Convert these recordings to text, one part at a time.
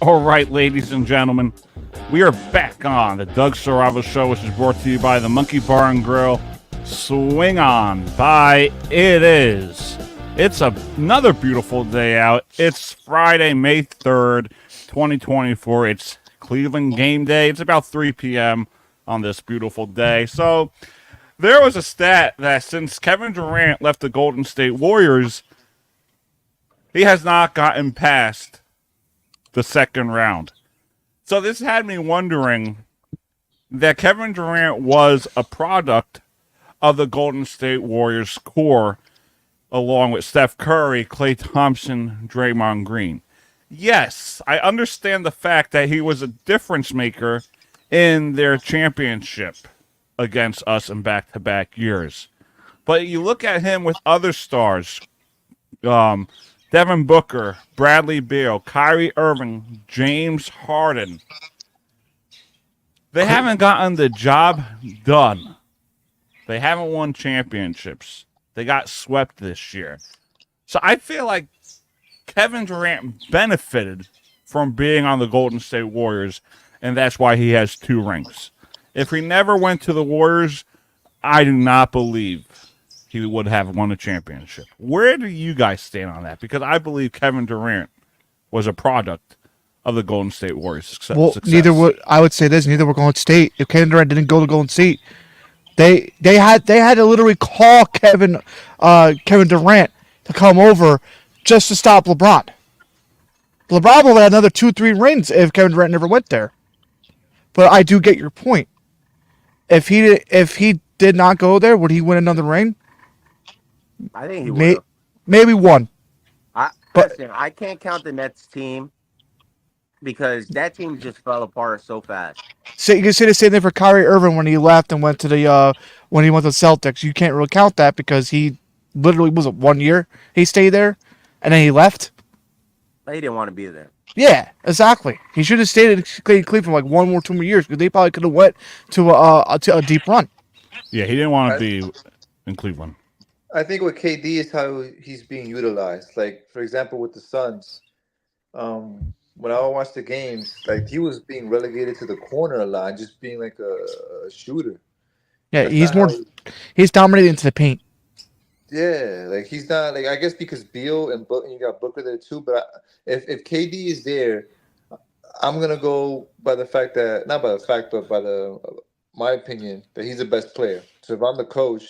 All right, ladies and gentlemen, we are back on the Doug Saravo Show, which is brought to you by the Monkey Bar and Grill. Swing on by. It is. It's another beautiful day out. It's Friday, May 3rd, 2024. It's Cleveland game day. It's about 3 p.m. on this beautiful day. So there was a stat that since Kevin Durant left the Golden State Warriors, he has not gotten past the second round. So this had me wondering that Kevin Durant was a product of the Golden State Warriors core, along with Steph Curry, Klay Thompson, Draymond Green. Yes, I understand the fact that he was a difference maker in their championship against us in back-to-back years. But you look at him with other stars, Devin Booker, Bradley Beal, Kyrie Irving, James Harden. They haven't gotten the job done. They haven't won championships. They got swept this year. So I feel like Kevin Durant benefited from being on the Golden State Warriors, and that's why he has 2 rings. If he never went to the Warriors, I do not believe he would have won a championship. Where do you guys stand on that? Because I believe Kevin Durant was a product of the Golden State Warriors' success. Well, neither would I would say this. Neither were Golden State. If Kevin Durant didn't go to Golden State, they had to literally call Kevin Durant to come over just to stop LeBron. LeBron would have had another 2-3 rings if Kevin Durant never went there. But I do get your point. If he did not go there, would he win another ring? I think he would. Maybe one. Listen, I can't count the Nets team because that team just fell apart so fast. So you can say the same thing for Kyrie Irving when he left and went to the Celtics. You can't really count that because he literally was it 1 year he stayed there, and then he left. He didn't want to be there. Yeah, exactly. He should have stayed in Cleveland for like 1 or 2 more years because they probably could have went to a deep run. Yeah, he didn't want to be in Cleveland. I think with KD is how he's being utilized. Like, for example, with the Suns, when I watched the games, like he was being relegated to the corner a lot, just being like a shooter. Yeah, That's he's dominating into the paint. Yeah, like he's not like I guess because Beal and you got Booker there too. But if KD is there, I'm gonna go by the fact that not by the fact, but by my opinion that he's the best player. So if I'm the coach,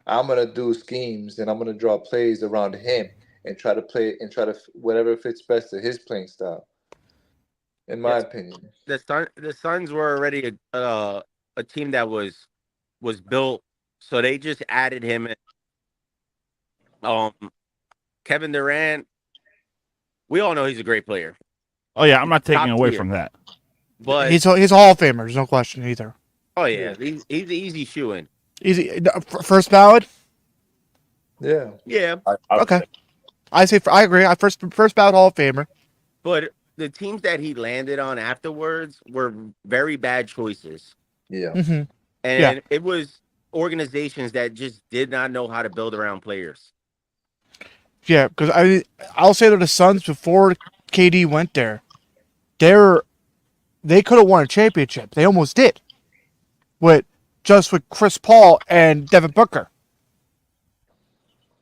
I'm gonna do schemes and I'm gonna draw plays around him and try to whatever fits best to his playing style. In my opinion, the Suns were already a team that was built, so they just added him. Kevin Durant, we all know he's a great player. Oh yeah, I'm not taking away from that. But he's a Hall of Famer. There's no question either. Oh yeah, he's an easy shoe-in. Easy first ballot. Yeah. Okay. I agree. First ballot Hall of Famer. But the teams that he landed on afterwards were very bad choices. Yeah. Mm-hmm. And it was organizations that just did not know how to build around players. Yeah, because I'll say that the Suns before KD went there, they could have won a championship. They almost did. With Chris Paul and Devin Booker.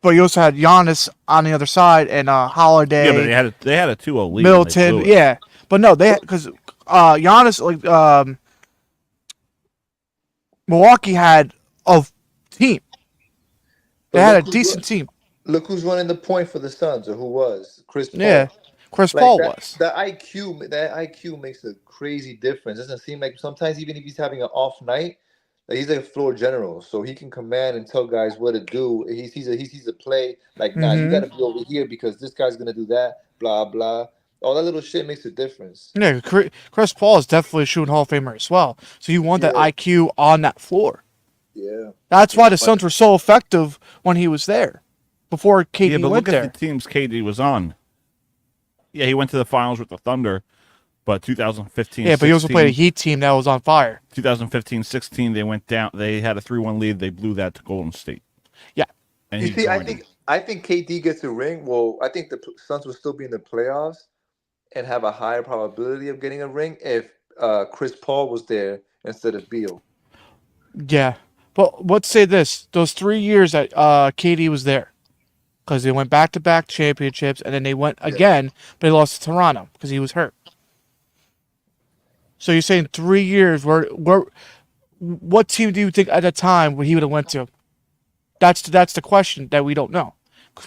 But you also had Giannis on the other side and Holiday. Yeah, but they had a 2-0 lead. Middleton, yeah. But no, because Giannis, Milwaukee had a team. They had a decent team. Look who's running the point for the Suns, or who was Chris Paul. Yeah, Chris Paul was. That IQ makes a crazy difference. It doesn't seem like sometimes even if he's having an off night, like he's like a floor general, so he can command and tell guys what to do. He sees a play like, nah, you got to be over here because this guy's gonna do that. Blah blah. All that little shit makes a difference. Yeah, Chris Paul is definitely a shooting Hall of Famer as well. So you want that IQ on that floor. Yeah. That's why the Suns were so effective when he was there. Before KD yeah, but went look there. at the teams KD was on. Yeah, he went to the finals with the Thunder, but 2015. Yeah, but he also played a Heat team that was on fire. 2015-16, they went down. They had a 3-1 lead. They blew that to Golden State. Yeah. And you see, I think KD gets a ring. Well, I think the Suns will still be in the playoffs, and have a higher probability of getting a ring if Chris Paul was there instead of Beal. Yeah. But let's say this: those 3 years that KD was there, because they went back-to-back championships, and then they went again, but they lost to Toronto because he was hurt. So you're saying 3 years? What team do you think at the time he would have went to? That's the question that we don't know.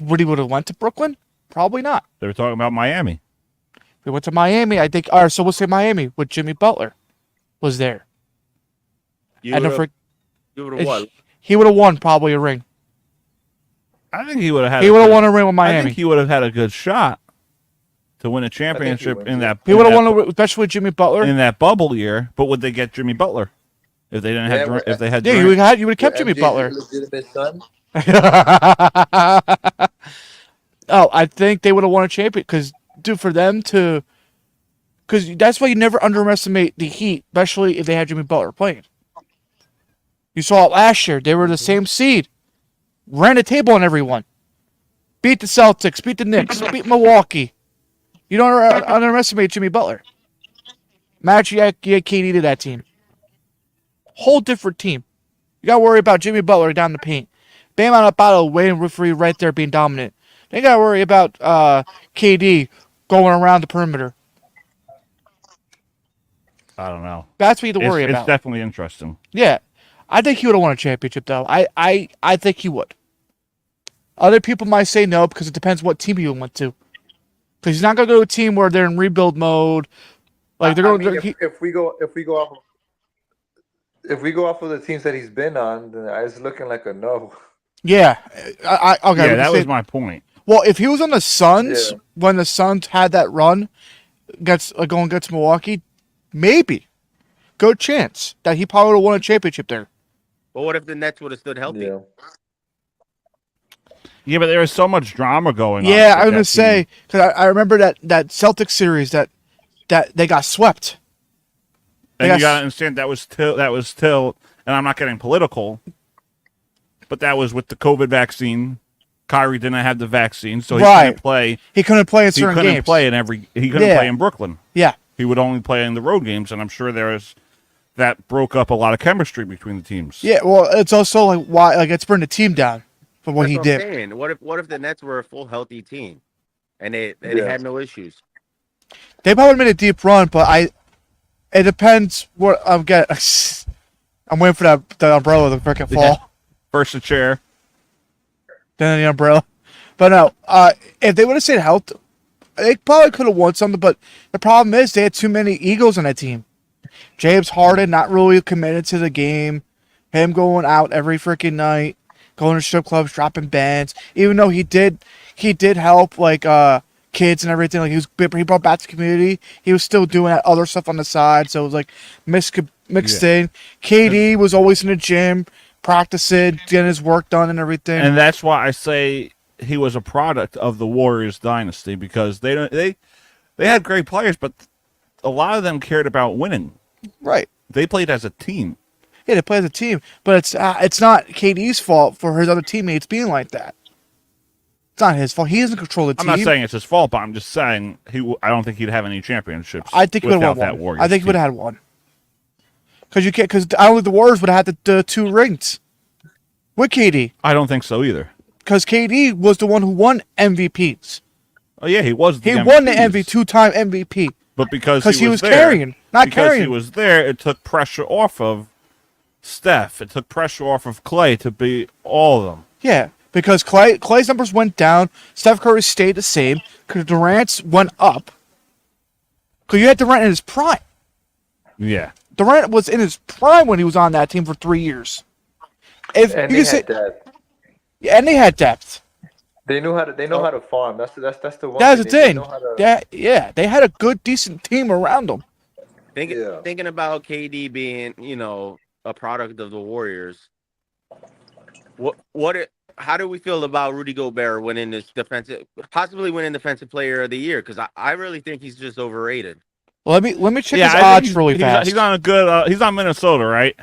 Would he would have went to Brooklyn? Probably not. They were talking about Miami. If he went to Miami, I think. All right, so we'll say Miami with Jimmy Butler was there. You And would have won. He would have won probably a ring. I think he would have had. He would have won a ring with I Miami. think he would have had a good shot to win a championship in that. He would have won, especially with Jimmy Butler. in that bubble year. But would they get Jimmy Butler if they didn't have? If they had? Yeah, Durant? you would have kept Jimmy MJ's Butler. legitimate son. Oh, I think they would have won a champion because, dude, for them to, because that's why you never underestimate the Heat, especially if they had Jimmy Butler playing. You saw it last year; they were the same seed, ran the table on everyone, beat the Celtics, beat the Knicks, beat Milwaukee. You don't underestimate Jimmy Butler. Match you had KD to that team. Whole different team. You got to worry about Jimmy Butler down the paint. Bam out of bottle, Wayne referee right there being dominant. They got to worry about KD going around the perimeter. I don't know. That's what you have to worry It's about. definitely interesting. Yeah. I think he would have won a championship, though. I think he would. Other people might say no because it depends what team he went to. Because he's not going to go to a team where they're in rebuild mode. Like they're going. If we go off of the teams that he's been on, then it's looking like a no. Yeah. Okay. Yeah, that was my point. Well, if he was on the Suns Yeah. when the Suns had that run, going against Milwaukee, maybe. Good chance that he probably would have won a championship there. But what if the Nets would have stood healthy? Yeah. Yeah, but there was so much drama going on. Yeah, I was with gonna that say team. because I remember that Celtics series that they got swept. And They you got- got to understand that was till, and I'm not getting political, but that was with the COVID vaccine. Kyrie didn't have the vaccine, so he Right. couldn't play. He couldn't play in He certain couldn't games. play He couldn't Yeah. play in Brooklyn. Yeah, He would only play in the road games, and I'm sure that broke up a lot of chemistry between the teams. yeah. Well, it's also like why it's bring the team down for what That's he what did. I'm saying. What if the Nets were a full healthy team, and they Yeah. had no issues? They probably made a deep run, but it depends what I'm getting. I'm waiting for the umbrella to freaking fall. Yeah. First the chair. Then the umbrella. But no, if they would have stayed healthy, they probably could have won something. But the problem is they had too many egos on that team. James Harden not really committed to the game. Him going out every freaking night, going to strip clubs, dropping bands. Even though he did help like kids and everything. Like he brought back to the community. He was still doing that other stuff on the side. So it was like mixed in. KD was always in the gym, practicing, getting his work done and everything. And that's why I say he was a product of the Warriors dynasty, because they had great players, but a lot of them cared about winning. Right. They played as a team. Yeah, they play as a team, but it's not KD's fault for his other teammates being like that. It's not his fault. He doesn't control the I'm team. not saying it's his fault, but I'm just saying I don't think he'd have any championships. I think he would have without won that one. Warriors I think he would team. have had one. Because I don't think the Warriors would have had the 2 rings with KD. I don't think so either. Because KD was the one who won MVPs. Oh yeah, he was. He The won the MVPs. 2-time MVP. But because Because he was there, carrying, not because carrying. he was there, it took pressure off of Steph. It took pressure off of Clay to be all of them. Yeah, because Clay's numbers went down. Steph Curry stayed the same. Because Durant's went up. Because you had Durant in his prime. Yeah. Durant was in his prime when he was on that team for 3 years. If And you they can say, had that. yeah, and they had depth. They know how to farm. That's the one. That's the They thing. know how to, They had a good, decent team around them. Yeah. Thinking about KD being, a product of the Warriors. How do we feel about Rudy Gobert winning possibly winning Defensive Player of the Year? Because I really think he's just overrated. Let me check Yeah, his I think odds really fast. He's on a good. He's on Minnesota, right?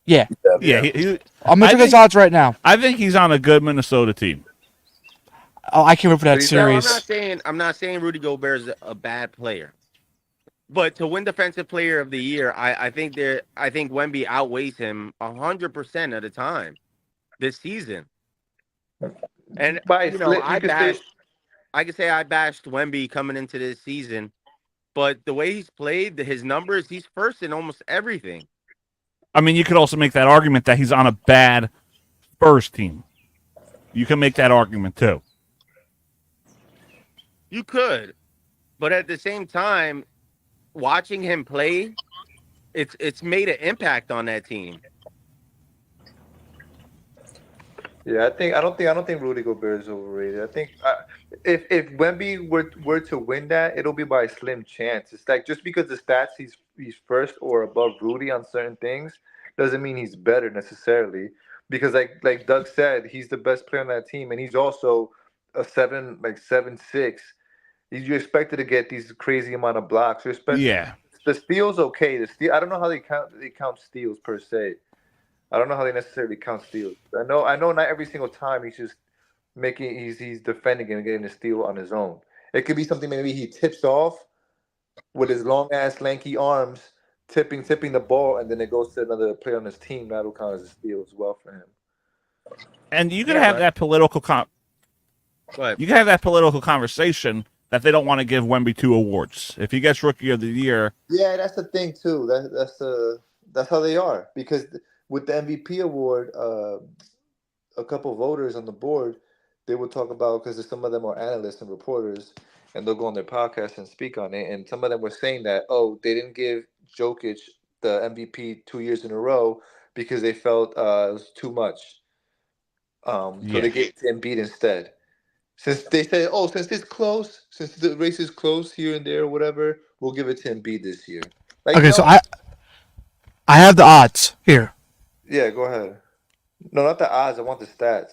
Yeah, Yeah. I'm gonna check his odds right now. I think he's on a good Minnesota team. Oh, I can't wait for that So you- No, series. I'm not saying Rudy Gobert is a bad player. But to win Defensive Player of the Year, I think Wemby outweighs him 100% of the time this season. And by you know, slip, you could say. I could say I bashed Wemby coming into this season, but the way he's played, his numbers, he's first in almost everything. I mean, you could also make that argument that he's on a bad first team. You can make that argument too. You could, but at the same time, watching him play, it's made an impact on that team. Yeah, I don't think Rudy Gobert is overrated. I think if Wemby were to win that, it'll be by a slim chance. It's like just because the stats he's first or above Rudy on certain things doesn't mean he's better necessarily. Because like Doug said, he's the best player on that team, and he's also a 7'6". You're expected to get these crazy amount of blocks. You're expected, Yeah. the steals okay. The steal, I don't know how they count steals per se. I don't know how they necessarily count steals. I know not every single time he's just he's defending and getting a steal on his own. It could be something maybe he tips off with his long ass lanky arms, tipping the ball, and then it goes to another player on his team. That'll count as a steal as well for him. And you could Yeah, have but- that political But you can have that political conversation that they don't want to give Wemby 2 awards. If he gets Rookie of the Year, Yeah, that's the thing too. That's how they are because with the MVP award, a couple voters on the board, they will talk about because some of them are analysts and reporters, and they'll go on their podcast and speak on it. And some of them were saying that they didn't give Jokic the MVP 2 years in a row because they felt it was too much. So Yeah. they gave it to Embiid instead. Since they said, since it's close, since the race is close here and there or whatever, we'll give it to Embiid this year. Like, Okay, so I have the odds here. yeah, go ahead. No, not the odds. I want the stats.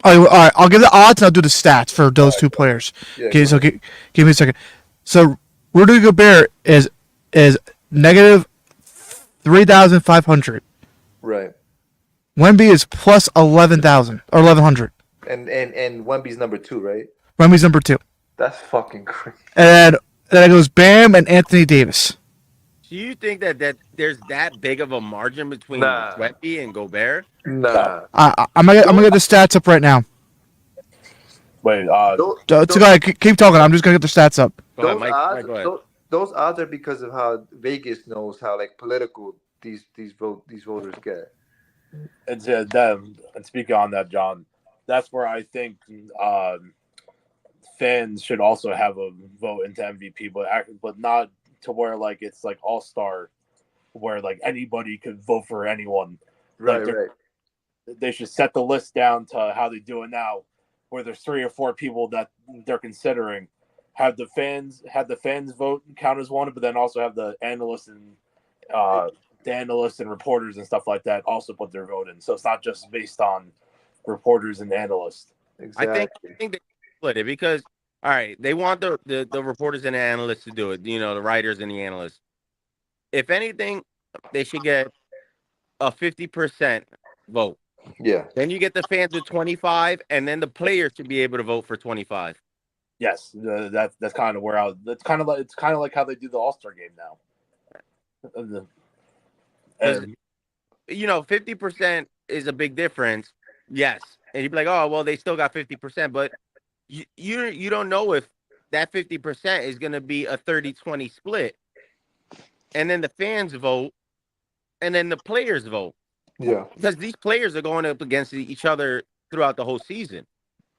Oh, all right. I'll give the odds and I'll do the stats for those two players. Yeah, Okay, go so ahead. give me a second. So Rudy Gobert is negative 3,500. Right. Wemby is plus 11,000 or 1,100. And Wemby's number 2, right? Wemby's number 2, That's fucking crazy. and then it goes Bam and Anthony Davis. do you think that there's that big of a margin between Nah. Wemby and Gobert? Nah. I'm gonna get the stats up right now. Wait, Those, So go ahead, keep talking. I'm just gonna get the stats up. Go ahead, those Mike, odds, go ahead. those odds are because of how Vegas knows how like political these voters get. it's them. And speaking on that, John, that's where I think fans should also have a vote into MVP, but not to where like it's like all-star, where like anybody could vote for anyone. Right, Like, right. They should set the list down to how they do it now, where there's 3 or 4 people that they're considering. Have the fans vote count as one, but then also have the analysts and reporters and stuff like that also put their vote in. So it's not just based on reporters and analysts. Exactly. I think they split it because all right, they want the reporters and the analysts to do it. You know, the writers and the analysts. If anything, they should get a 50% vote. Yeah. Then you get the fans with 25, and then the players should be able to vote for 25. Yes, that's kind of where it's kind of like how they do the All-Star game now. And, You know, 50% is a big difference. Yes, and you'd be like, oh, well, they still got 50%, but you don't know if that 50% is going to be a 30-20 split, and then the fans vote, and then the players vote Yeah. because these players are going up against each other throughout the whole season.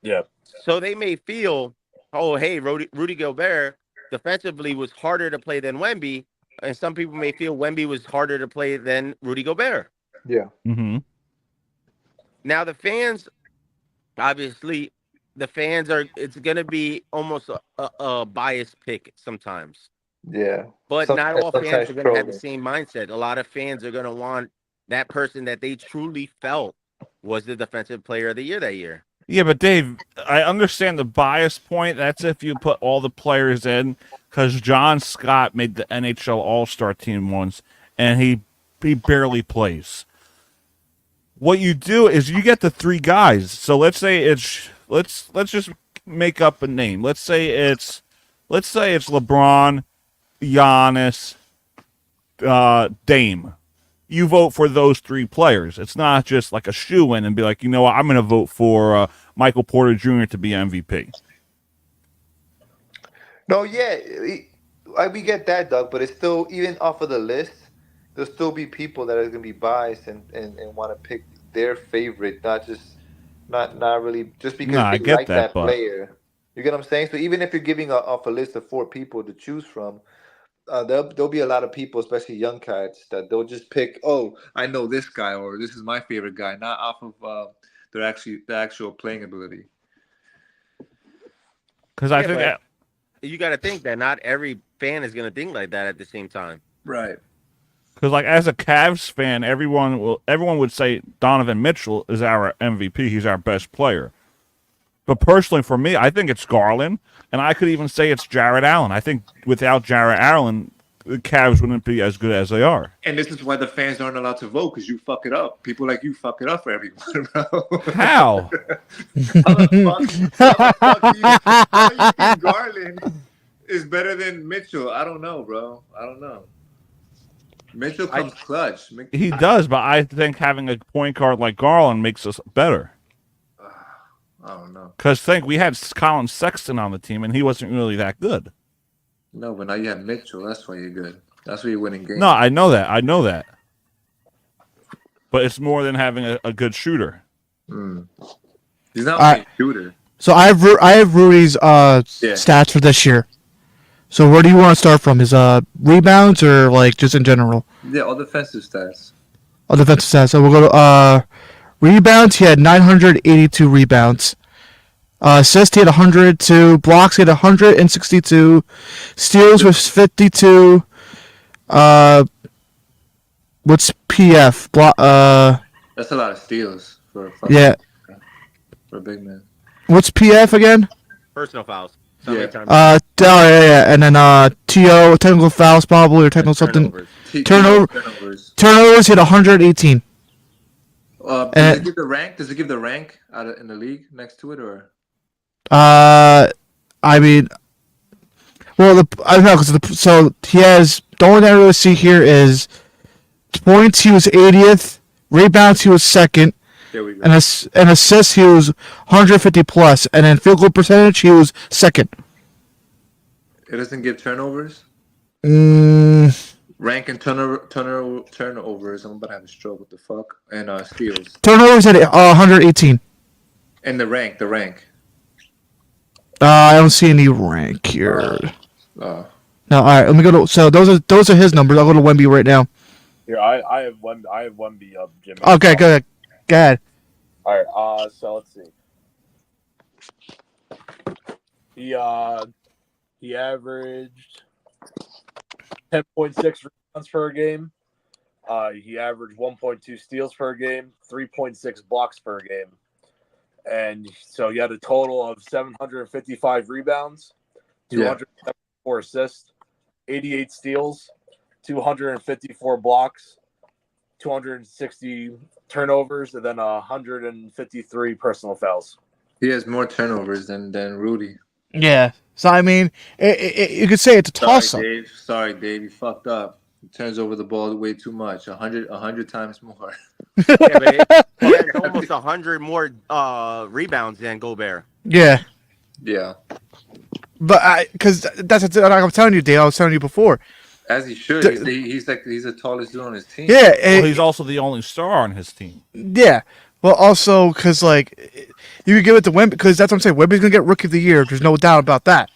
yeah, So they may feel, oh, hey, Rudy Gobert defensively was harder to play than Wemby, and some people may feel Wemby was harder to play than Rudy Gobert. Yeah. mm-hmm. Now the fans, obviously, it's going to be almost a biased pick sometimes. Yeah. But not all fans Sometimes are going to have the trolling. same mindset. A lot of fans are going to want that person that they truly felt was the defensive player of the year that year. Yeah, but Dave, I understand the bias point. That's if you put all the players in, because John Scott made the NHL All-Star team once, and he barely plays. What you do is you get the 3 guys. So let's say let's just make up a name. Let's say it's LeBron, Giannis, Dame. You vote for those three players. It's not just like a shoe-in and be like, you know what, I'm going to vote for Michael Porter Jr. to be MVP. No, yeah, we get that, Doug, but it's still, even off of the list, there'll still be people that are gonna be biased and want to pick their favorite, not really just because No, I they get like that, that but player. You get what I'm saying? So even if you're giving off a list of 4 people to choose from, there'll be a lot of people, especially young cats, that they'll just pick. Oh, I know this guy, or this is my favorite guy, not off of the actual playing ability. because I Yeah, think but you got to think that not every fan is going to think like that at the same time. Right. because like as a Cavs fan, everyone would say Donovan Mitchell is our MVP. He's our best player. But personally, for me, I think it's Garland, and I could even say it's Jarrett Allen. I think without Jarrett Allen, the Cavs wouldn't be as good as they are. And this is why the fans aren't allowed to vote, because you fuck it up. People like you fuck it up for everyone, bro. How? How you think Garland is better than Mitchell? I don't know, bro. I don't know. Mitchell comes clutch. He does, but I think having a point guard like Garland makes us better. I don't know. Because we had Colin Sexton on the team, and he wasn't really that good. No, but now you have Mitchell. That's why you're good. That's why you're winning games. No, I know that. But it's more than having a good shooter. He's not only a shooter. So I have Rudy's stats for this year. So where do you want to start from? His rebounds or like just in general? Yeah, all defensive stats. All defensive stats. So we'll go to rebounds. He had 982 rebounds. Assists, he had 102. Blocks, he had 162. Steals was 52. What's PF? That's a lot of steals for a big man. What's PF again? Personal fouls. Yeah. And then TO, technical fouls probably, or technical something. Turnovers. Turnovers hit 118. Does it give the rank? Does it give the rank in the league next to it, or? I mean, well, I don't know, because so he has, the only thing I really see here is points, he was 80th, rebounds, he was second, There we go. and assists, he was 150 plus, and then field goal percentage, he was second. It doesn't give turnovers? Rank and turnovers. I'm about to have a stroke. What the fuck? And steals. Turnovers at 118. And the rank. I don't see any rank here. Oh. No, all right. Let me go to. So those are his numbers. I'll go to Wemby right now. Here, I have Wemby up, Jimmy. Okay, go ahead. All right. So let's see. He averaged 10.6 rebounds per game. He averaged 1.2 steals per game, 3.6 blocks per game. And so he had a total of 755 rebounds, 274 assists, 88 steals, 254 blocks, 260 turnovers, and then 153 personal fouls. He has more turnovers than Rudy. Yeah. So I mean, you could say it's a toss-up. Sorry, Dave. You fucked up. He turns over the ball way too much. 100 times more. Yeah, but it's almost 100 more rebounds than Gobert. Yeah. Yeah. But because that's like I'm telling you, Dave. I was telling you before. As he should. He's the tallest dude on his team. Yeah. Well, he's also the only star on his team. Yeah. Well, also because like you could give it to Wemby, because that's what I'm saying. Wemby's gonna get Rookie of the Year. There's no doubt about that.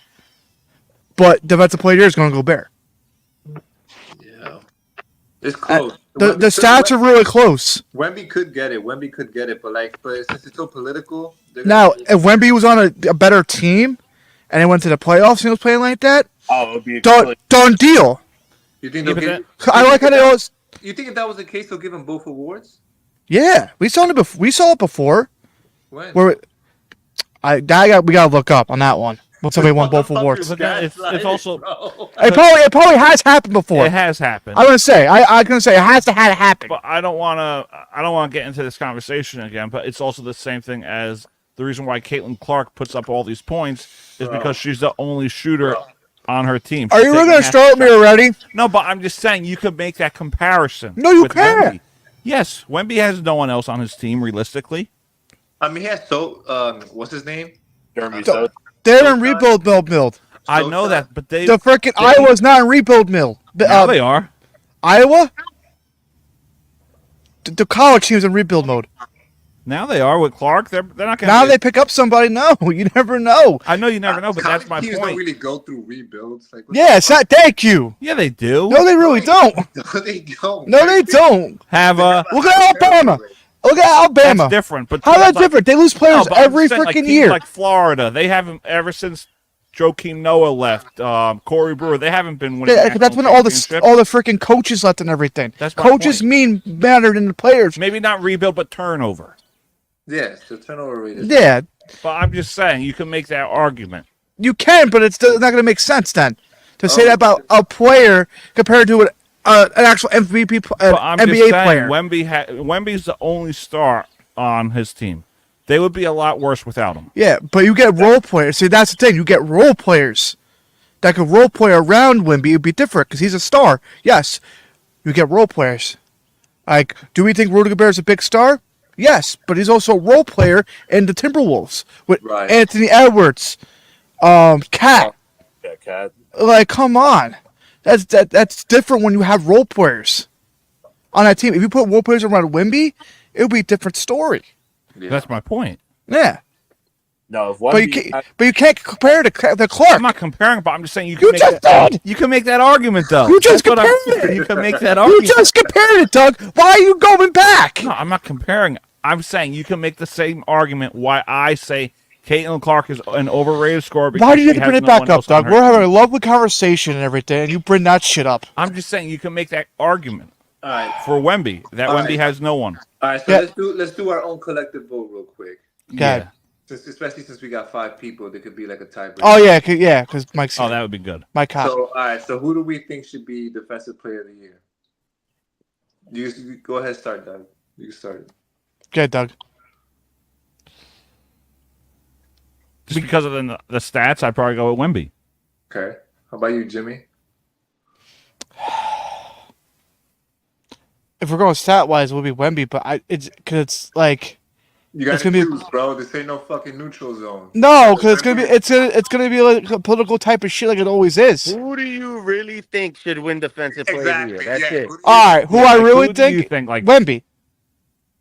But Defensive Player of the Year is gonna go Bear. Yeah. It's close. The stats are really close. Wemby could get it. But since it's so political. Now, if Wemby was on a better team, and he went to the playoffs and he was playing like that, it would be done deal. You think I like how they always. You think if that was the case, they'll give him both awards? Yeah, we saw it before. When? We gotta look up on that one. When somebody won both awards. But it's also It probably has happened before. it has happened. I'm gonna say it has to happen. But I don't want to get into this conversation again. But it's also the same thing as the reason why Caitlin Clark puts up all these points is because she's the only shooter on her team. Are you really going to start me already? No, but I'm just saying you could make that comparison. No, you with can't. Wemby. Yes, Wemby has no one else on his team, realistically. I mean, he has what's his name? Jeremy So- Soto. They're in rebuild mode. I know that, but they The freaking Iowa's not in rebuild mill. now they are. Iowa? The college team's in rebuild mode. Now they are with Clark. They're not going to. Now they pick up somebody. No, you never know. I know you never know, but that's my Teams point. don't really go through rebuilds. Like, Yeah, it's not. Thank you. Yeah, they do. No, they really don't. No, they don't. No, they don't. Have Look at Alabama. Look at Alabama. That's different. But How that's like- different? They lose players No, but I'm every saying, like, freaking teams year. Like Florida, they haven't ever since Joakim Noah left. Corey Brewer, they haven't been winning. Yeah, that's when all the championships. freaking coaches left and everything. That's my Coaches point. matter than the players. Maybe not rebuild, but turnover. Yes, the turnover rate is. Yeah, But I'm just saying you can make that argument. you can, but it's still not going to make sense then to say that about a player compared to an actual MVP But I'm NBA just saying player. Wemby's the only star on his team. They would be a lot worse without him. Yeah, but you get role players. See, that's the thing. You get role players that could role play around Wemby. It'd be different because he's a star. Yes, you get role players. Like, do we think Rudy Gobert is a big star? Yes, but he's also a role player in the Timberwolves with Right. Anthony Edwards, Cat. Yeah, Cat. Like, come on, that's different when you have role players on that team. If you put role players around Wemby, it would be a different story. Yeah. That's my point. Yeah, No, if but you Wemby, can't. But you can't compare it to Clark. I'm not comparing, but I'm just saying you can You make just that. did. You can make that argument though. You just That's what I'm compared saying. it. You can make that You argument. just compared it, Doug. Why are you going back? No, I'm not comparing. I'm saying you can make the same argument why I say Caitlin Clark is an overrated scorer. Why do you have she to bring has it no back one up, else on Doug? her We're having a team. lovely conversation and everything, and you bring that shit up. I'm just saying you can make that argument All right. for Wemby. That All Wemby right. has no one. All right. So Yeah. let's do our own collective vote real quick. Okay. Especially since we got 5 people, there could be like a tiebreaker. Oh yeah, because Mike's Oh, that would be good. Mike hot. So all right. So who do we think should be defensive player of the year? You go ahead, start, Doug. You start. Okay, Doug. Just because of the stats, I'd probably go with Wemby. Okay. How about you, Jimmy? If we're going stat wise, it would be Wemby, but it's like You got It's to gonna be- choose, bro. This ain't no fucking neutral zone. no, because it's gonna be like a political type of shit like it always is. Who do you really think should win defensive player of the Exactly. year? That's Yeah. it. All right, who I Like, really who do you think think like Wemby.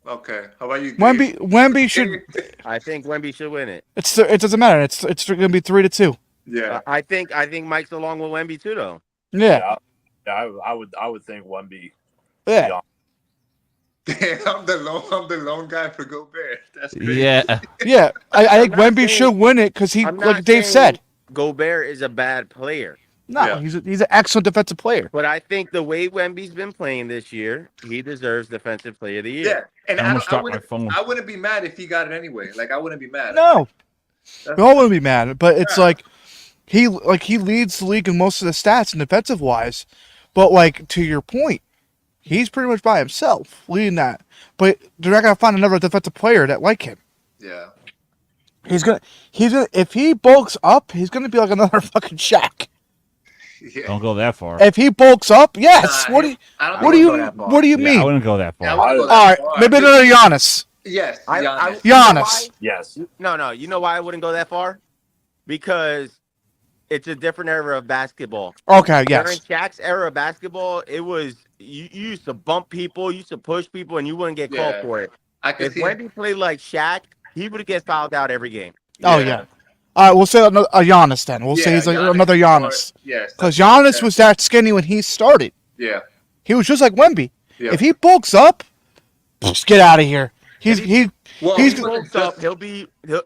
Okay. How about you, Dave? Wemby should. I think Wemby should win it. It doesn't matter. It's gonna be 3-2. Yeah. I think Mike's along with Wemby too, though. Yeah, I would think Wemby. yeah. Damn, I'm the lone guy for Gobert. That's crazy. yeah. Yeah, I think I'm not Wemby saying- should win it because he, I'm like not Dave saying said, Gobert is a bad player, no, Yeah. he's an excellent defensive player. but I think the way Wemby's been playing this year, he deserves defensive player of the year. Yeah. And I'm I, gonna I, stop my wouldn't, phone. I wouldn't be mad if he got it anyway. Like, I wouldn't be mad. No, That's- we all wouldn't be mad, but it's Yeah. like he leads the league in most of the stats and defensive wise. But like to your point, he's pretty much by himself leading that. But they're not gonna find another defensive player that like him. Yeah. He's gonna if he bulks up, he's gonna be like another fucking Shaq. Yeah. Don't go that far. If he bulks up, yes. Nah, What do you I don't what think do I'll you go that far. what do you Yeah, mean? I wouldn't go that I far. wouldn't go All that right, far. maybe another Giannis. Yes. I- Giannis. you know Giannis. Yes. No. You know why I wouldn't go that far? Because it's a different era of basketball. Okay, During yes. Shaq's era of basketball, it was you used to bump people, you used to push people, and you wouldn't get called Yeah. for it. I can If see. Wemby played like Shaq, he would get fouled out every game. Oh yeah. All right, we'll say a Giannis then. We'll say he's like another Giannis. Yes. Because Giannis was that skinny when he started. Yeah. He was just like Wemby. Yeah. If he bulks up, just get out of here. He Well, he's- He bulks up,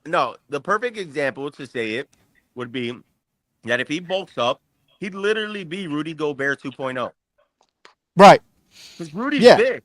no, the perfect example to say it would be that if he bulks up, he'd literally be Rudy Gobert 2.0. right. Because Rudy's Yeah. big.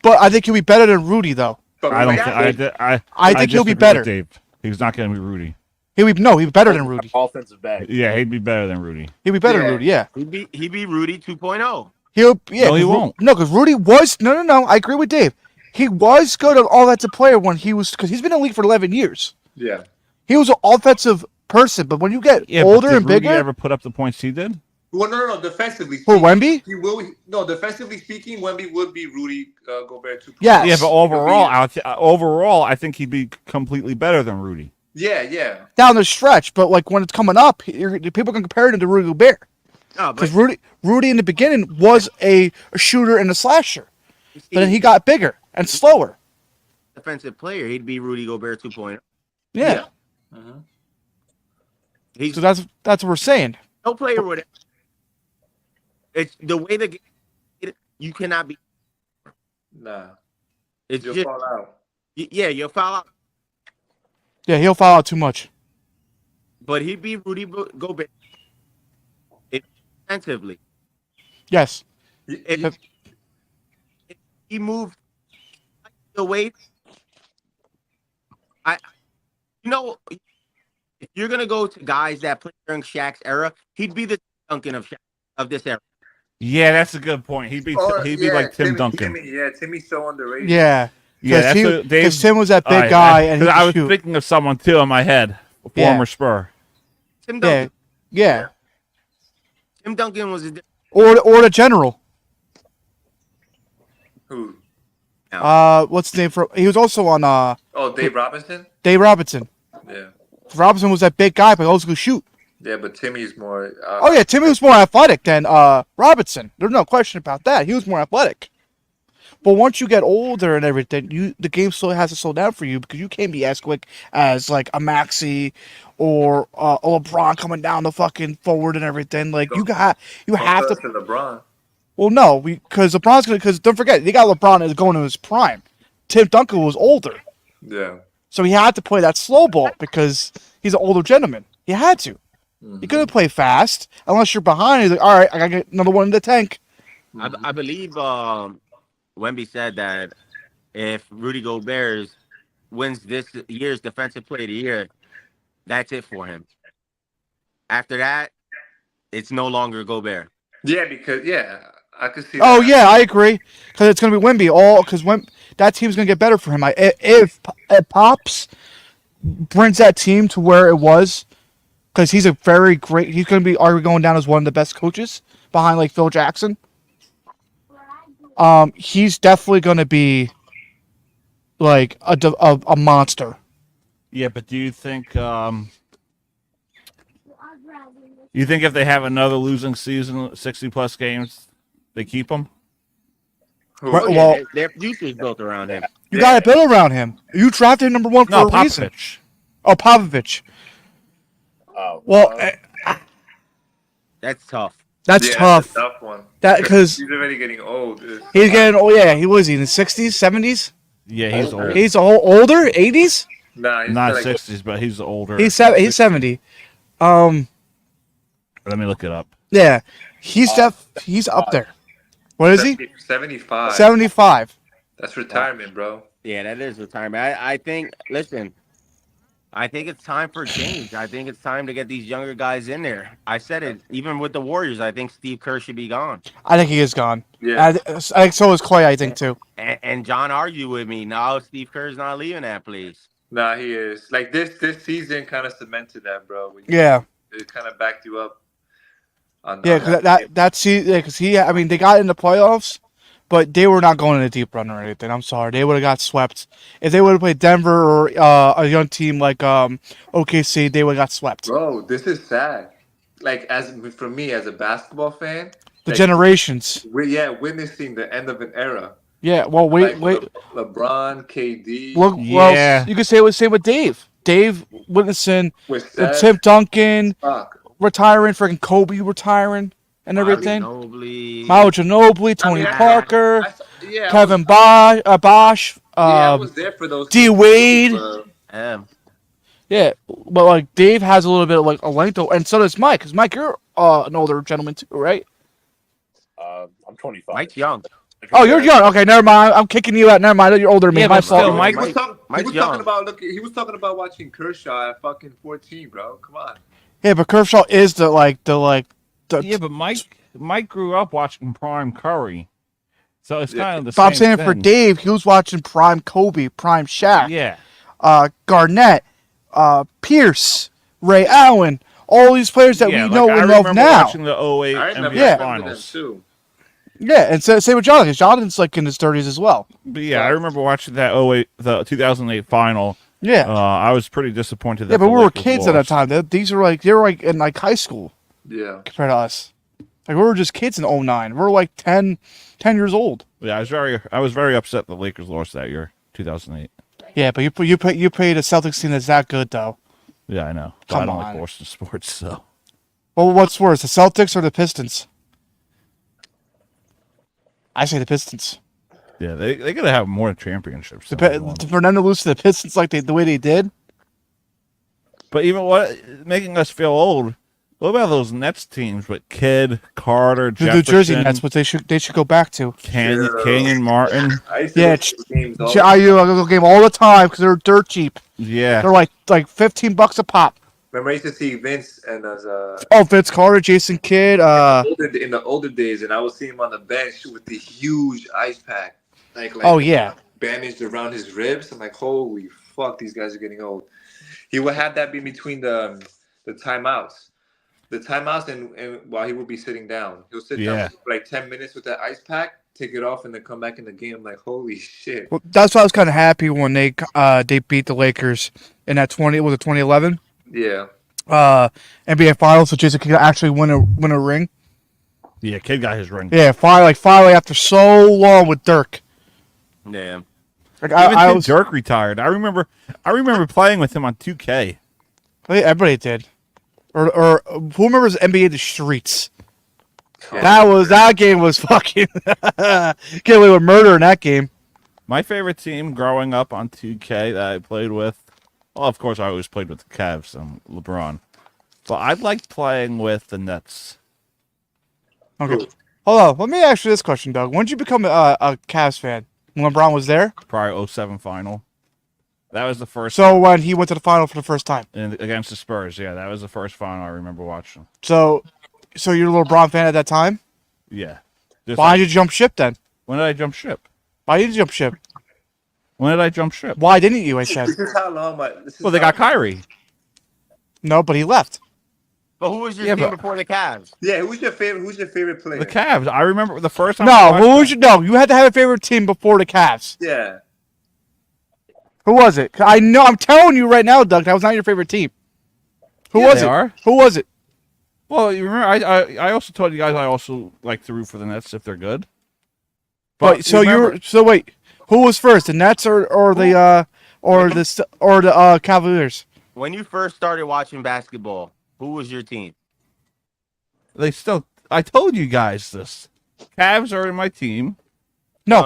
But I think he'll be better than Rudy though. but I don't Wemby- think I think he'll be disagree with better. Dave. He's not going to be Rudy. He'll be better than Rudy. Offensive bag. Yeah, he'd be better than Rudy. He'll be better Yeah. than Rudy. Yeah. He'd be Rudy 2.0. No, he 'cause won't. No, because Rudy was no. I agree with Dave. He was good at offensive player when he was because he's been in the league for 11 years. Yeah. He was an offensive person, but when you get Yeah, older but did and Rudy bigger, ever put up the points he did? Well, no. Defensively who speaking, Wemby? he will. No, defensively speaking, Wemby would be Rudy Gobert 2.0. Yes. Yeah, but He'll overall, I think he'd be completely better than Rudy. Yeah. Down the stretch, but like when it's coming up, people can compare him to Rudy Gobert No, because but Rudy in the beginning was a shooter and a slasher, you see, but then he got bigger and slower. defensive player, he'd be Rudy Gobert 2.0. Yeah. Mhm. He's So that's what we're saying. no player would. It's the way the game. You cannot be. Nah, It's you'll just fall out. yeah, you'll foul out. Yeah, he'll foul out too much. But he'd be Rudy Gobert defensively. Yes. If he moved away, if you're gonna go to guys that played during Shaq's era, he'd be the Duncan of this era. Yeah, that's a good point. He'd be like Tim Duncan. Timmy's so underrated. Yeah. Yeah, Because Tim was that big all right, guy, and he I could was shoot. thinking of someone too in my head, a Yeah. former Spur. Tim Yeah. Duncan. Yeah. Tim Duncan was a Or the general. Who? What's the name for? He was also on Oh, Dave Robinson. Dave Robinson. Yeah. Robinson was that big guy, but he also could shoot. Yeah, but Timmy's more. Oh yeah, Timmy was more athletic than Robinson. There's no question about that. He was more athletic. But once you get older and everything, the game still has to slow down for you because you can't be as quick as like a Maxey or a LeBron coming down the fucking forward and everything. Like you have to. LeBron. Well, no, because LeBron's gonna. Because don't forget, they got LeBron as going to his prime. Tim Duncan was older, Yeah. so he had to play that slow ball because he's an older gentleman. He had to. Mhm. You couldn't play fast unless you're behind. He's like, all right, I gotta get another one in the tank. I believe Wemby said that if Rudy Gobert wins this year's Defensive Player of the Year, that's it for him. After that, it's no longer Gobert. Yeah, because I could see. Oh that. yeah, I agree. Because it's gonna be Wemby. Because that team's gonna get better for him. If Pops brings that team to where it was, because he's a very great. He's gonna be arguably going down as one of the best coaches behind like Phil Jackson. He's definitely gonna be like a monster. Yeah, but do you think if they have another losing season, 60+ games, they keep him? Who? Right, Oh, yeah, well- their future is built around him. You gotta build around him. You drafted him number one for No, a reason. Popovich. Oh, Popovich. Oh, Well, That's tough. that's Yeah, tough. That's a tough one. That because He's already getting old. he's getting. Oh yeah, he was in the 60s, 70s. Yeah, he's old. He's older, 80s. Nah, he's Not like, 60s, but he's older. He's 70. Let me look it up. Yeah, he's up there. What is he? 75. 75. That's retirement, bro. Yeah, that is retirement. I think. Listen, I think it's time for change. I think it's time to get these younger guys in there. I said it. Even with the Warriors, I think Steve Kerr should be gone. I think he is gone. Yeah. I think so is Clay. I think too. And John argued with me. No, Steve Kerr's not leaving that place. Nah, he is. Like this season kind of cemented that, bro. Yeah, It kind of backed you up. On yeah. Because I mean, they got in the playoffs, but they were not going in a deep run or anything. I'm sorry, they would have got swept if they would have played Denver or a young team like OKC. They would have got swept. Bro, this is sad. Like for me as a basketball fan, The like, generations. we're witnessing the end of an era. Yeah. Well, wait. LeBron, KD, Look. Yeah. Well, you could say the same with Dave. Dave witnessing with Steph. Tim Duncan Fuck. retiring, freaking Kobe retiring, and everything. Ginobili. Mao Ginobili, Tony I mean, Parker, Yeah, Kevin Bosh, I was there for those. D Wade. Yeah. Yeah, but like Dave has a little bit of like a length, and so does Mike. Cause Mike, you're an older gentleman too, right? I'm 25. Mike's young. Oh, you're young. Okay, never mind. I'm kicking you out. Never mind. You're older than me. Yeah, My but still, fault. Mike- He Mike's was young. talking about he was talking about watching Kershaw at fucking 14, bro. Come on. Yeah, but Kershaw is the Yeah, but Mike grew up watching Prime Curry. So it's kind of the But I'm same saying for thing. Dave, he was watching prime Kobe, prime Shaq, Yeah. Garnett, Pierce, Ray Allen, all these players that Yeah, we like, know I and love remember now. watching the 08 I remember, NBA Yeah. I remember them Finals. too. Yeah, and so same with Jonathan. 'Cause Jonathan's like in his 30s as well. But yeah, I remember watching that 08, the 2008 final. Yeah. I was pretty disappointed that Yeah, but the we were Lakers kids at lost. that time. They were like in like high school Yeah. compared to us. Like we were just kids in 09. We were like 10 years old. Yeah, I was very upset the Lakers lost that year, 2008. Yeah, but you played a Celtics team that's that good though. Yeah, I know. But I Come don't on. like Boston sports, so. Well, what's worse, the Celtics or the Pistons? I say the Pistons. Yeah, they gotta have more championships. than they won. For them to lose to the Pistons like the way they did. But even making us feel old. What about those Nets teams with Kidd, Carter, The New Jefferson, Jersey Nets, which they should go back to. Kenyon Martin? I used to Yeah, watch the games all I go game all the time because they're dirt cheap. Yeah. They're like $15 a pop. Remember, I used to see Vince and as Oh, Vince Carter, Jason Kidd. in the older days, and I would see him on the bench with the huge ice pack, like Oh yeah. bandaged around his ribs. I'm like, holy fuck, these guys are getting old. He would have that be between the timeouts. The timeouts and while he would be sitting down. He'll sit down for like 10 minutes with that ice pack, take it off, and then come back in the game. I'm like, holy shit. Well, that's why I was kind of happy when they beat the Lakers in that 2011 Yeah. NBA Finals, so Jason could actually win a ring. Yeah, Kidd got his ring. Yeah, finally after so long with Dirk. Yeah. Like Even I till was, Dirk retired. I remember playing with him on 2K. everybody did. Or who remembers NBA The Streets? That game was fucking get away with murder in that game. My favorite team growing up on 2K that I played with, well, of course, I always played with the Cavs and LeBron. But I liked playing with the Nets. Okay, hold on. Let me ask you this question, Doug. When did you become a Cavs fan? When LeBron was there? Probably 07 final. That was the first. So when he went to the final for the first time. Against the Spurs, yeah, that was the first final I remember watching. So you're a LeBron fan at that time? Yeah. Why did you jump ship then? When did I jump ship? Why did you jump ship? When did I jump ship? Why didn't you? I said. This is how long Well, they got Kyrie. No, but he left. But who was your Yeah, team but- before the Cavs? Yeah, who's your favorite player? The Cavs. I remember the first time. No, I watched who was them. you? No, you had to have a favorite team before the Cavs. Yeah. Who was it? I know. I'm telling you right now, Doug. That was not your favorite team. Who was they it? are. Who was it? Well, you remember, I also told you guys I also like to root for the Nets if they're good. But so wait, who was first? The Nets or the Cavaliers? When you first started watching basketball, who was your team? They still. I told you guys this. Cavs are in my team. No,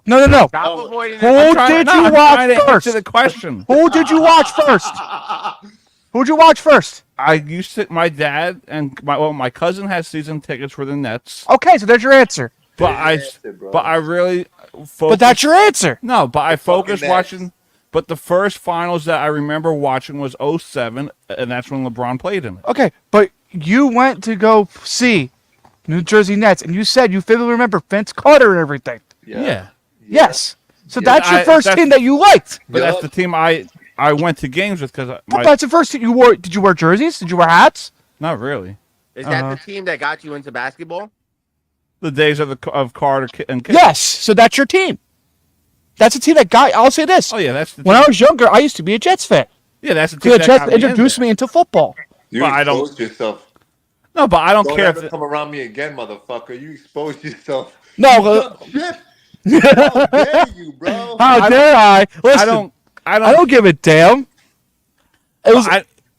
No. no. Stop avoiding Who it. did you I'm watch trying to first? answer the question. Who did you watch first? Who'd you watch first? I used to. My dad and my cousin has season tickets for the Nets, Okay, so there's your answer. but I really. But that's your answer. No, but I focused Nets. watching. But the first finals that I remember watching was 07, and that's when LeBron played in it. Okay, but you went to go see New Jersey Nets, and you said you vividly remember Vince Carter and everything. Yeah. Yes. So Yeah. that's your first That's- team that you liked. But that's the team I went to games with because But that's the first team you wore. Did you wear jerseys? Did you wear hats? not really. Is that the team that got you into basketball? The days of Carter and Kidd. Yes. So that's your team. That's a team that got. I'll say this. Oh yeah, that's the When team. I was younger, I used to be a Jets fan. Yeah, that's the team The that Jets got me in introduced there. me into football. You But I don't- exposed yourself. No, but I don't Don't care ever if come around me again, motherfucker. You exposed yourself. No, Shit. How dare you, bro? how dare I? Listen, I I don't give a damn. It was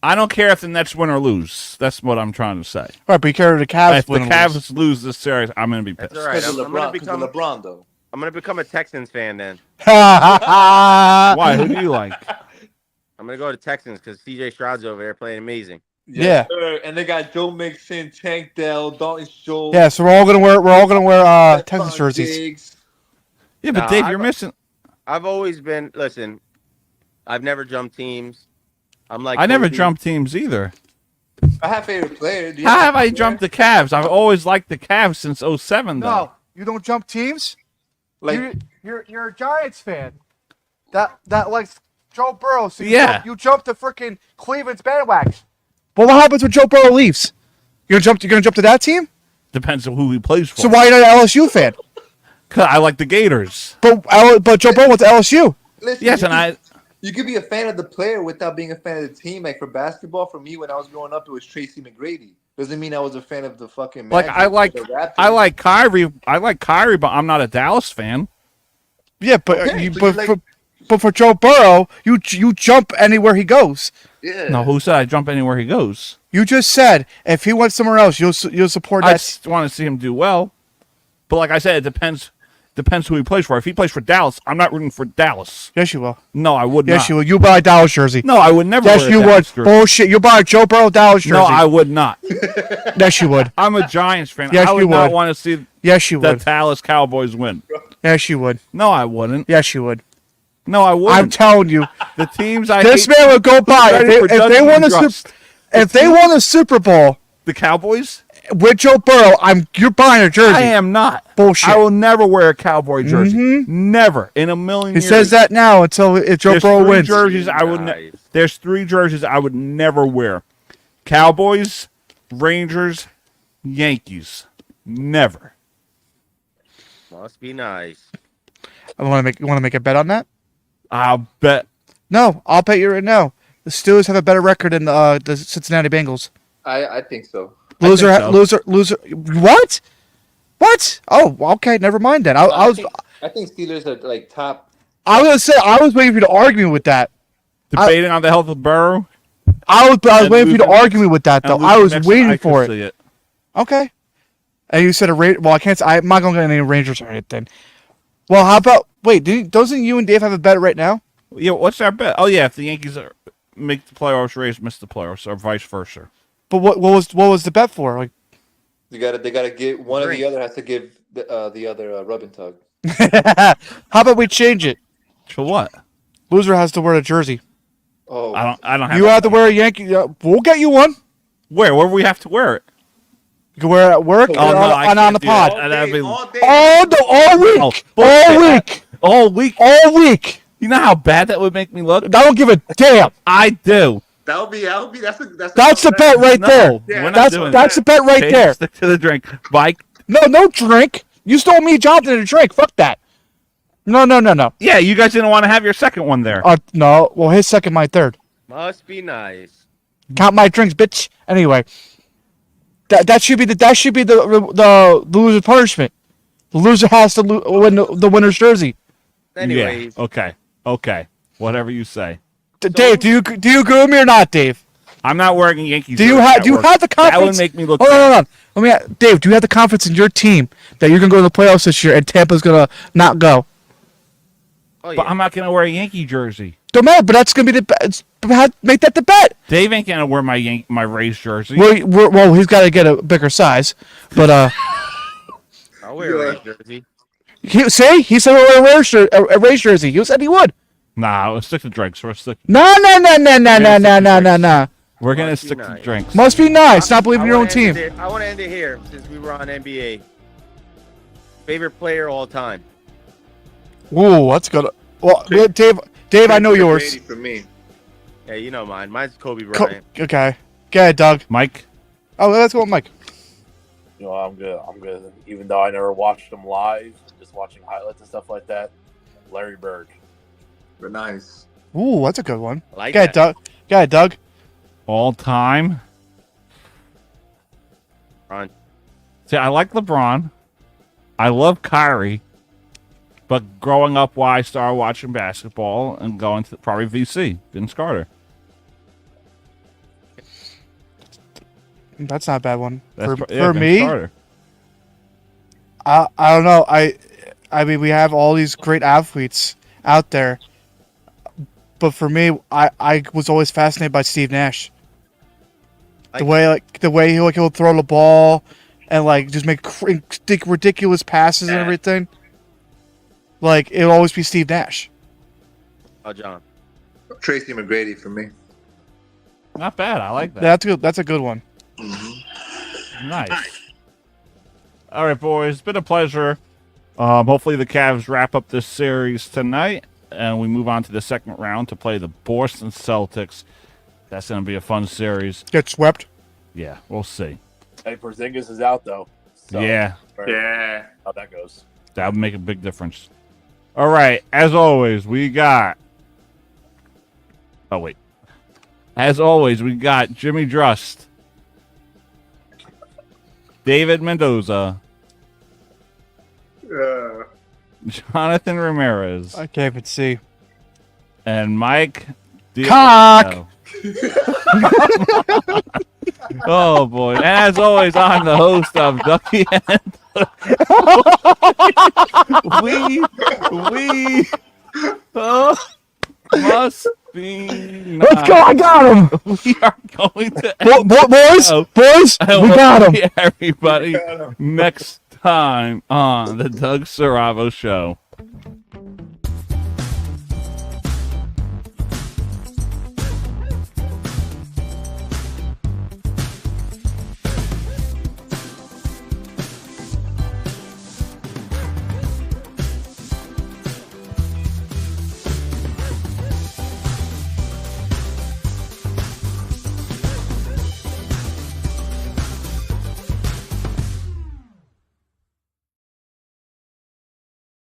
I don't care if the Nets win or lose. That's what I'm trying to say. right, but you care the Cavs If the win. Cavs lose this series, I'm gonna be pissed. That's all right. I'm gonna become LeBron, though. I'm gonna become a Texans fan then. Why? Who do you like? I'm gonna go to Texans because CJ Stroud's over there playing amazing. Yeah. Sir. And they got Joe Mixon, Tank Dell, Dalton Schultz. Yeah, so we're all gonna wear Texas jerseys. Diggs. Yeah, but Nah, Dave, you're missing. I've always been. Listen, I've never jumped teams. I'm like I never Kobe. jumped teams either. I have favorite player. Do you How a have I favorite jumped the Cavs? I've always liked the Cavs since 07, though. No, you don't jump teams. Like you're a Giants fan. That likes Joe Burrow. So you jump to freaking Cleveland's bandwagon. But what happens when Joe Burrow leaves? You're gonna jump to that team? Depends on who he plays for. So why are you not an LSU fan? 'Cause I like the Gators. But Joe Burrow went to LSU. listen, Yes, and you could be a fan of the player without being a fan of the team. Like for basketball, for me when I was growing up, it was Tracy McGrady. Doesn't mean I was a fan of the fucking like Magic I or like the Raptors. I like Kyrie. I like Kyrie, but I'm not a Dallas fan. Yeah, but Okay, so you like- but for Joe Burrow, you jump anywhere he goes. Yeah. No, who said I jump anywhere he goes? You just said if he went somewhere else, you'll support I that. just want to see him do well. But like I said, it depends who he plays for. If he plays for Dallas, I'm not rooting for Dallas. Yes, you will. No, I would not. Yes, you will. You buy a Dallas jersey. No, I would never. Yes, wear a you would. Dallas jersey. Bullshit. You buy a Joe Burrow Dallas jersey. No, I would not. Yes, you would. I'm a Giants fan. Yes, I would you not would. want to see Yes, you the would. Dallas Cowboys win. Yes, you would. No, I wouldn't. Yes, you would. No, I I'm wouldn't. telling you, The teams I this hate, man would go by ready for if they Dougie won and a Drust. if they won a Super Bowl the Cowboys. with Joe Burrow. You're buying a jersey. I am not. Bullshit. I will never wear a Cowboy jersey. Never in a million He years. says that now until if Joe There's Burrow three wins. jerseys I would. Nice. There's 3 jerseys I would never wear: Cowboys, Rangers, Yankees. Never. Must be nice. I want to make a bet on that. I'll bet. No, I'll bet you right now. The Steelers have a better record than the Cincinnati Bengals. I think so. Loser, think so. loser. What? What? Oh, okay. Never mind then. I was Steelers are like top. I was gonna say I was waiting for you to argue me with that. Debating on the health of Burrow. I was And waiting for you to losing argue me with that though. and I losing was next- waiting I for could it. see it. Okay. And you said well, I can't. I'm not gonna get any Rangers or anything. Well, how about doesn't you and Dave have a bet right now? Yeah, what's our bet? Oh yeah, if the Yankees make the playoffs, Rays miss the playoffs, or vice versa. But what was the bet for? Like, They gotta get one or Drink. the other has to give the other rub and tug. how about we change it? For what? Loser has to wear a jersey. Oh, I don't have. You have to wear a Yankee. We'll get you one. Where do we have to wear it? You can wear it at work Oh, and no, I on can't the do pod. that. That'd be- all day. All week. Oh, all bullshit. week. All week. All week. You know how bad that would make me look? I don't give a damn. I do. That'll be that's That's the bet right No, there. we're not That's doing that's that. the bet right Okay, there. Stick to the drink, Mike. No drink. You stole me, Jonathan, a drink. Fuck that. No. Yeah, you guys didn't want to have your second one there. No. Well, his second, my third. Must be nice. Count my drinks, bitch. Anyway, that should be the loser punishment. The loser has to win the winner's jersey. Anyways, Yeah. Okay. Whatever you say. Dave, do you agree with me or not, Dave? I'm not wearing a Yankees. Do you jersey have at do you work. have the confidence? That would make me look. Hold on. Let me, Dave. Do you have the confidence in your team that you're gonna go to the playoffs this year and Tampa's gonna not go? oh yeah. But I'm not gonna wear a Yankee jersey. Don't matter. But that's gonna be the bet. Make that the bet. Dave ain't gonna wear my Rays jersey. Well, he's got to get a bigger size. But I'll wear a Rays jersey. he said we'll wear a Rays jersey. He said he would. Nah, let's stick to drinks. No. We're gonna Must be stick to nice. drinks. Must be nice. Not believing in your own team. I want to end it here since we were on NBA. Favorite player all time. Ooh, that's good. Well, Dave, I know yours. Brady for me. Yeah, you know mine. Mine's Kobe Bryant. Okay. Go ahead, Doug. Mike. Oh, let's go with Mike. You know, I'm good. Even though I never watched them live, just watching highlights and stuff like that. Larry Bird. They're nice. Ooh, that's a good one. I like Go ahead, that. Doug. Go ahead, Doug. All time. Ron. See, I like LeBron. I love Kyrie. But growing up, why I started watching basketball and going to probably VC, Vince Carter. That's not a bad one. That's For Vince me, Carter. I don't know. I mean, we have all these great athletes out there, but for me, I was always fascinated by Steve Nash. The way he'll throw the ball and just make ridiculous passes and everything. Like it'll always be Steve Nash. Oh, John. Tracy McGrady for me. Not bad. I like that. That's good. That's a good one. Nice. All right, boys. It's been a pleasure. Hopefully the Cavs wrap up this series tonight, and we move on to the second round to play the Boston Celtics. That's going to be a fun series. Get swept. Yeah, we'll see. Hey, Porzingis is out though. So Yeah, Yeah. how that goes. that would make a big difference. All right, as always, we got... Oh, wait. As always, we got Jimmy Drust, David Mendoza, Jonathan Ramirez, I can't even see. and Mike Cock! Oh, boy. And as always, I'm the host of Dougie and we must be nice. Let's go! I got him. We are going to Boys, and we we'll got him. see everybody next time on the Doug Saravo Show.